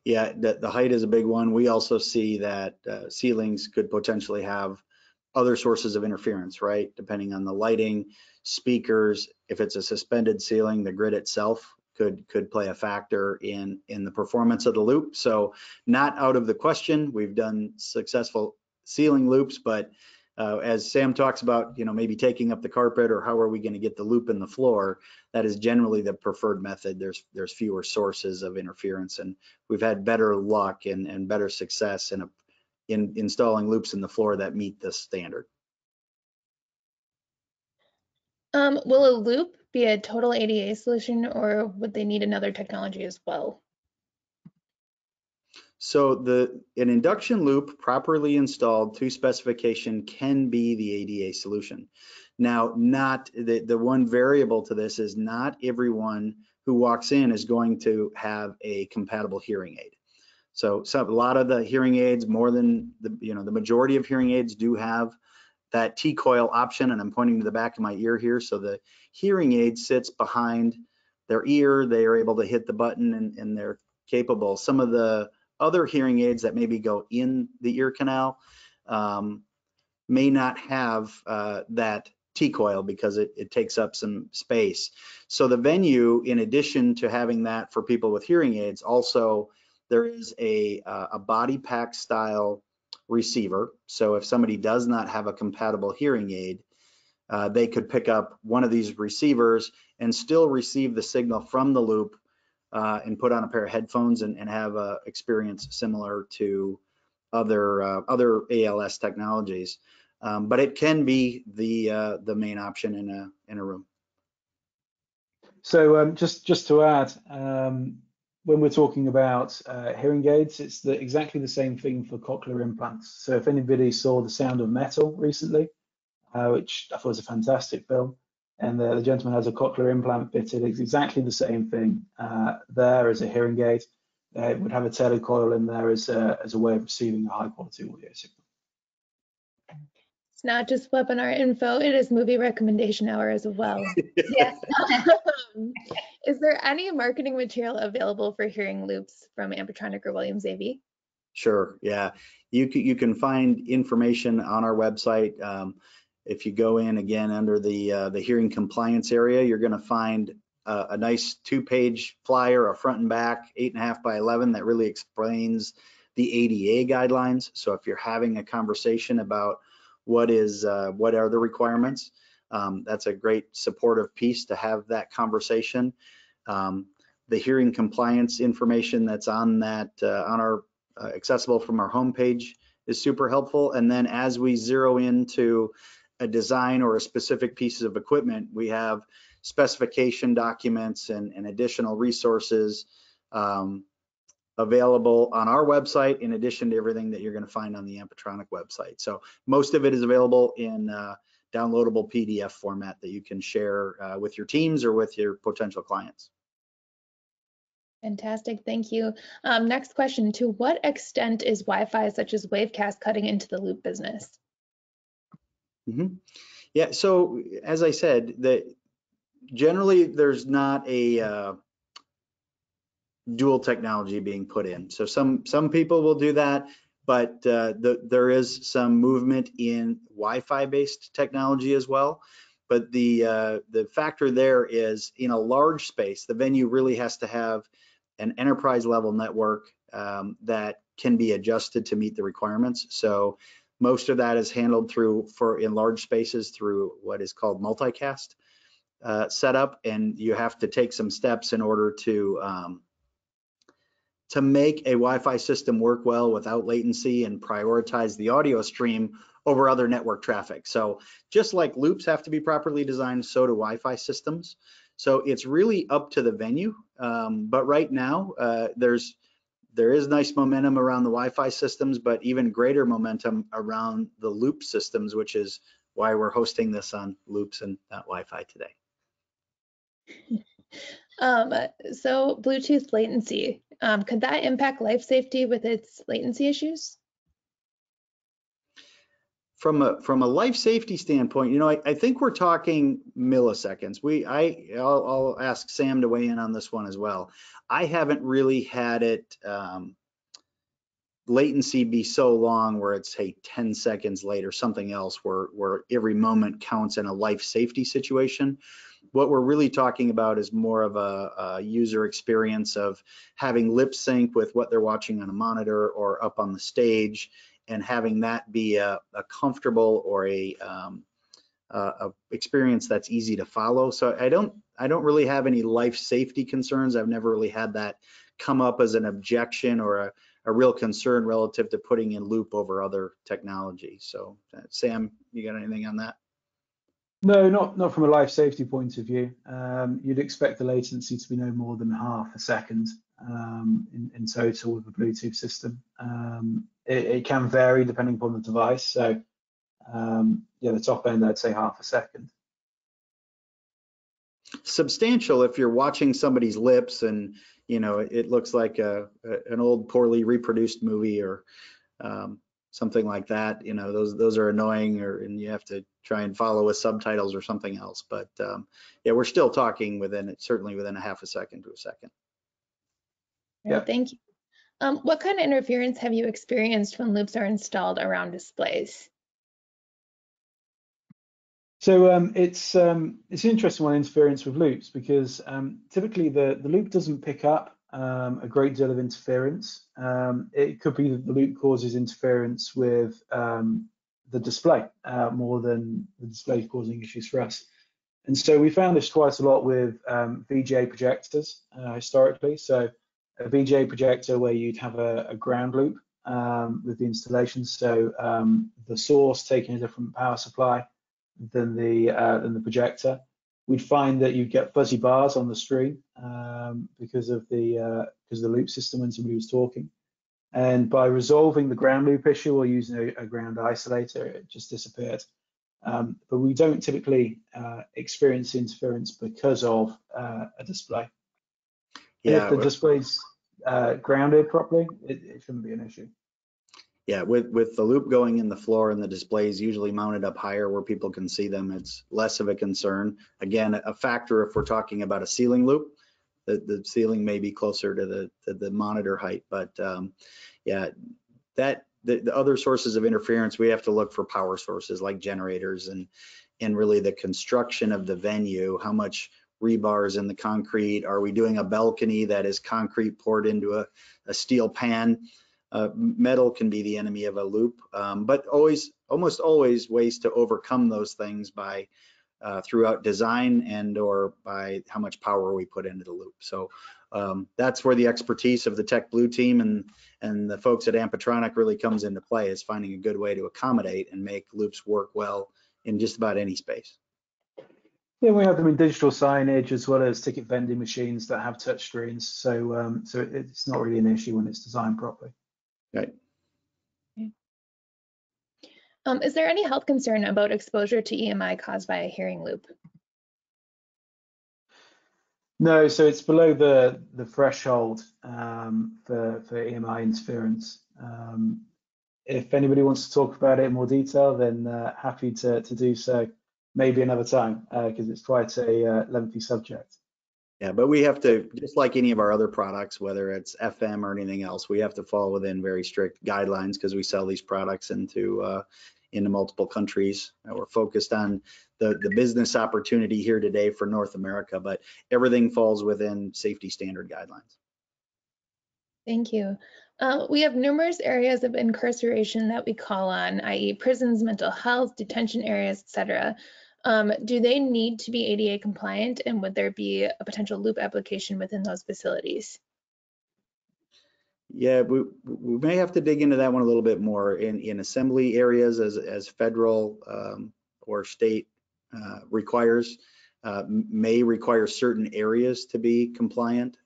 Yeah, the height is a big one. We also see that ceilings could potentially have other sources of interference, right? Depending on the lighting, speakers, if it's a suspended ceiling, the grid itself could play a factor in the performance of the loop. So not out of the question. We've done successful ceiling loops, but as Sam talks about, maybe taking up the carpet, or how are we going to get the loop in the floor, that is generally the preferred method. There's fewer sources of interference, and we've had better luck and better success in installing loops in the floor that meet this standard. Will a loop be a total ADA solution, or would they need another technology as well? So an induction loop properly installed to specification can be the ADA solution. Now, not the one variable to this is not everyone who walks in is going to have a compatible hearing aid. So a lot of the hearing aids, more than the majority of hearing aids, do have that T-coil option, and I'm pointing to the back of my ear here. So the hearing aid sits behind their ear. They are able to hit the button, and they're capable. Some of the other hearing aids that maybe go in the ear canal may not have that T-coil because it takes up some space. So the venue, in addition to having that for people with hearing aids, also there is a body pack style receiver. So if somebody does not have a compatible hearing aid, they could pick up one of these receivers and still receive the signal from the loop and put on a pair of headphones and have a experience similar to other ALS technologies. But it can be the main option in a room. So just to add, when we're talking about hearing aids, it's exactly the same thing for cochlear implants. So if anybody saw The Sound of Metal recently, which I thought was a fantastic film, and the gentleman has a cochlear implant fitted, it's exactly the same thing there as a hearing aid. It would have a telecoil in there as a way of receiving a high quality audio signal. It's not just webinar info, it is movie recommendation hour as well. Yes. Is there any marketing material available for hearing loops from Ampetronic or Williams AV? Sure, yeah. You can find information on our website. If you go in again under the hearing compliance area, you're going to find a nice 2-page flyer, a front and back, 8.5 by 11, that really explains the ADA guidelines. So if you're having a conversation about what are the requirements, that's a great supportive piece to have that conversation. The hearing compliance information that's on that on our accessible from our homepage is super helpful. And then as we zero into a design or a specific piece of equipment, we have specification documents and additional resources available on our website, in addition to everything that you're going to find on the Ampetronic website. So most of it is available in downloadable PDF format that you can share with your teams or with your potential clients. Fantastic, thank you. Next question, to what extent is Wi-Fi such as Wavecast cutting into the loop business? Yeah, so as I said, that generally there's not a dual technology being put in. So some people will do that, but there is some movement in Wi-Fi based technology as well. But the factor there is, in a large space, the venue really has to have an enterprise level network that can be adjusted to meet the requirements. So most of that is handled in large spaces through what is called multicast setup, and you have to take some steps in order to make a Wi-Fi system work well without latency and prioritize the audio stream over other network traffic. So just like loops have to be properly designed, so do Wi-Fi systems. So it's really up to the venue. But right now, there is nice momentum around the Wi-Fi systems, but even greater momentum around the loop systems, which is why we're hosting this on loops and not Wi-Fi today. So Bluetooth latency, could that impact life safety with its latency issues? From a life safety standpoint, I think we're talking milliseconds. I'll ask Sam to weigh in on this one as well. I haven't really had it latency be so long where it's, hey, 10 seconds late or something else where every moment counts in a life safety situation. What we're really talking about is more of a user experience of having lip sync with what they're watching on a monitor or up on the stage, and having that be a comfortable or a experience that's easy to follow. So I don't really have any life safety concerns. I've never really had that come up as an objection or a real concern relative to putting in loop over other technology. So Sam, you got anything on that? No, not from a life safety point of view. You'd expect the latency to be no more than half a second in total with a Bluetooth system. It can vary depending upon the device. So yeah, the top end, I'd say half a second. Substantial if you're watching somebody's lips and it looks like an old poorly reproduced movie or something like that. Those are annoying, and you have to try and follow with subtitles or something else. But yeah, we're still talking certainly within a half a second to a second. Yeah. Thank you. What kind of interference have you experienced when loops are installed around displays? So it's an interesting one, interference with loops, because typically the loop doesn't pick up a great deal of interference. It could be that the loop causes interference with the display more than the display causing issues for us. And so we found this quite a lot with VGA projectors historically. So a VGA projector where you'd have a ground loop with the installation. So the source taking a different power supply than the projector. We'd find that you'd get fuzzy bars on the screen because of the loop system when somebody was talking. And by resolving the ground loop issue or using a ground isolator, it just disappeared. But we don't typically experience interference because of a display. Yeah, if the display's grounded properly, it shouldn't be an issue. Yeah, with the loop going in the floor and the displays usually mounted up higher where people can see them, it's less of a concern. Again, a factor if we're talking about a ceiling loop, the ceiling may be closer to the monitor height, but yeah, the other sources of interference, we have to look for power sources like generators and really the construction of the venue, how much rebar is in the concrete, are we doing a balcony that is concrete poured into a steel pan? Metal can be the enemy of a loop, but almost always ways to overcome those things by throughout design and or by how much power we put into the loop. So that's where the expertise of the Tech Blue team and the folks at Ampetronic really comes into play, is finding a good way to accommodate and make loops work well in just about any space. Yeah, we have them in digital signage as well as ticket vending machines that have touch screens. So it's not really an issue when it's designed properly. Right. Is there any health concern about exposure to EMI caused by a hearing loop? No, so it's below the threshold for EMI interference. If anybody wants to talk about it in more detail, then happy to do so, maybe another time, because it's quite a lengthy subject. Yeah, but we have to, just like any of our other products, whether it's FM or anything else, we have to fall within very strict guidelines because we sell these products into multiple countries. We're focused on the business opportunity here today for North America, but everything falls within safety standard guidelines. Thank you. We have numerous areas of incarceration that we call on, i.e. prisons, mental health, detention areas, etc. Do they need to be ADA compliant, and would there be a potential loop application within those facilities? Yeah, we may have to dig into that one a little bit more. In assembly areas as federal or state requires, may require certain areas to be compliant.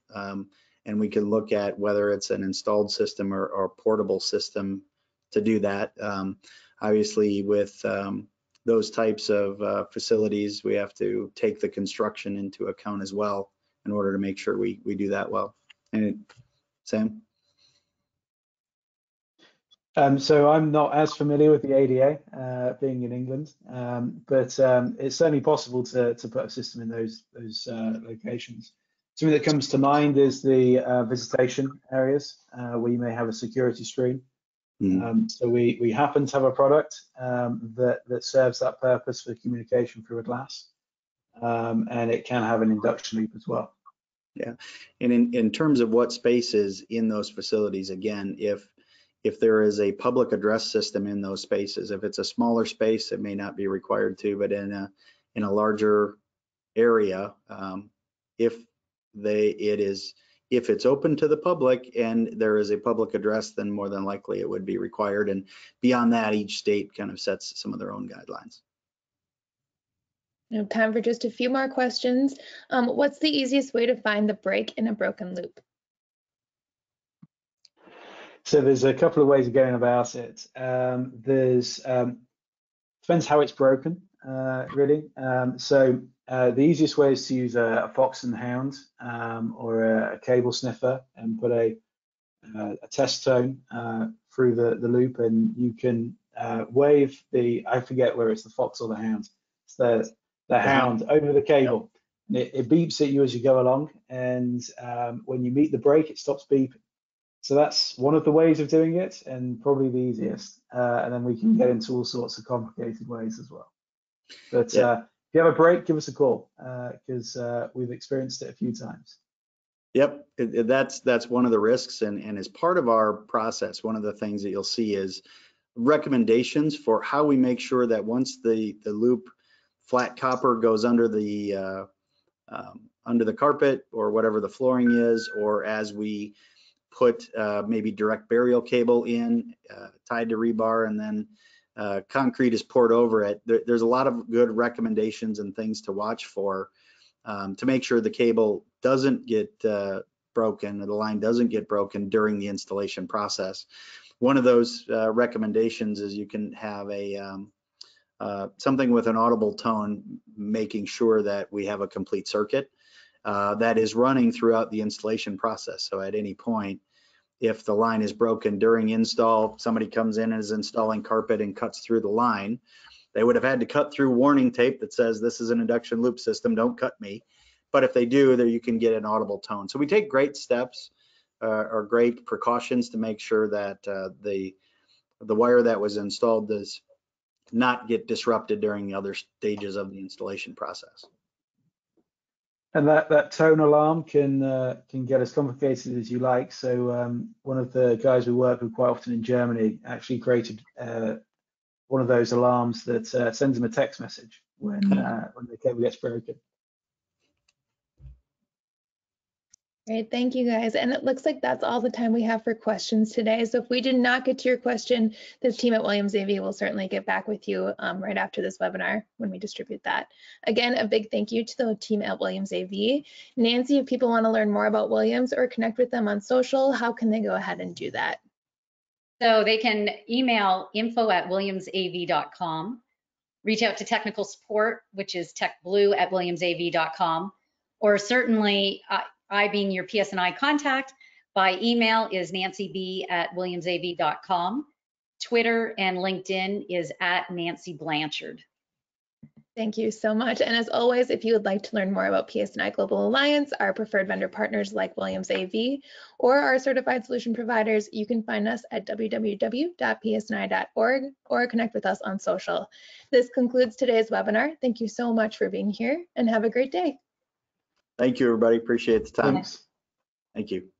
And we can look at whether it's an installed system or a portable system to do that. Obviously with those types of facilities, we have to take the construction into account as well in order to make sure we do that well. And Sam? So I'm not as familiar with the ADA, being in England, but it's certainly possible to put a system in those locations. Something that comes to mind is the visitation areas where you may have a security screen. So we happen to have a product that serves that purpose for communication through a glass, and it can have an induction loop as well. Yeah, and in terms of what spaces in those facilities, again, if there is a public address system in those spaces, if it's a smaller space, it may not be required to, but in a larger area, if it's open to the public and there is a public address, then more than likely it would be required. And beyond that, each state kind of sets some of their own guidelines. We have time for just a few more questions. What's the easiest way to find the break in a broken loop? So there's a couple of ways of going about it. Depends how it's broken, really. The easiest way is to use a fox and hound or a cable sniffer and put a test tone through the loop, and you can wave I forget whether it's the fox or the hound. It's the hound over the cable. Yep. It beeps at you as you go along, and when you meet the break, it stops beeping. So that's one of the ways of doing it, and probably the easiest. And then we can get into all sorts of complicated ways as well. But if you have a break, give us a call, because we've experienced it a few times. Yep, that's one of the risks, and as part of our process, one of the things that you'll see is recommendations for how we make sure that once the loop flat copper goes under the carpet or whatever the flooring is, or as we put maybe direct burial cable in tied to rebar, and then concrete is poured over it. There's a lot of good recommendations and things to watch for to make sure the cable doesn't get broken, or the line doesn't get broken during the installation process. One of those recommendations is you can have something with an audible tone, making sure that we have a complete circuit that is running throughout the installation process. So at any point, if the line is broken during install, somebody comes in and is installing carpet and cuts through the line, they would have had to cut through warning tape that says this is an induction loop system, don't cut me. But if they do, there you can get an audible tone. So we take great steps or great precautions to make sure that the wire that was installed does not get disrupted during the other stages of the installation process. And that tone alarm can get as complicated as you like. So one of the guys we work with quite often in Germany actually created one of those alarms that sends them a text message when the cable gets broken. Great, thank you guys. And it looks like that's all the time we have for questions today. So if we did not get to your question, the team at Williams AV will certainly get back with you right after this webinar when we distribute that. Again, a big thank you to the team at Williams AV. Nancy, if people want to learn more about Williams or connect with them on social, how can they go ahead and do that? So they can email info@williamsav.com, reach out to technical support, which is techblue@williamsav.com, or certainly I being your PSNI contact by email is nancyb@williamsav.com. Twitter and LinkedIn is @Nancy Blanchard. Thank you so much. And as always, if you would like to learn more about PSNI Global Alliance, our preferred vendor partners like Williams AV, or our certified solution providers, you can find us at www.psni.org or connect with us on social. This concludes today's webinar. Thank you so much for being here and have a great day. Thank you, everybody. Appreciate the time. Thanks. Thank you.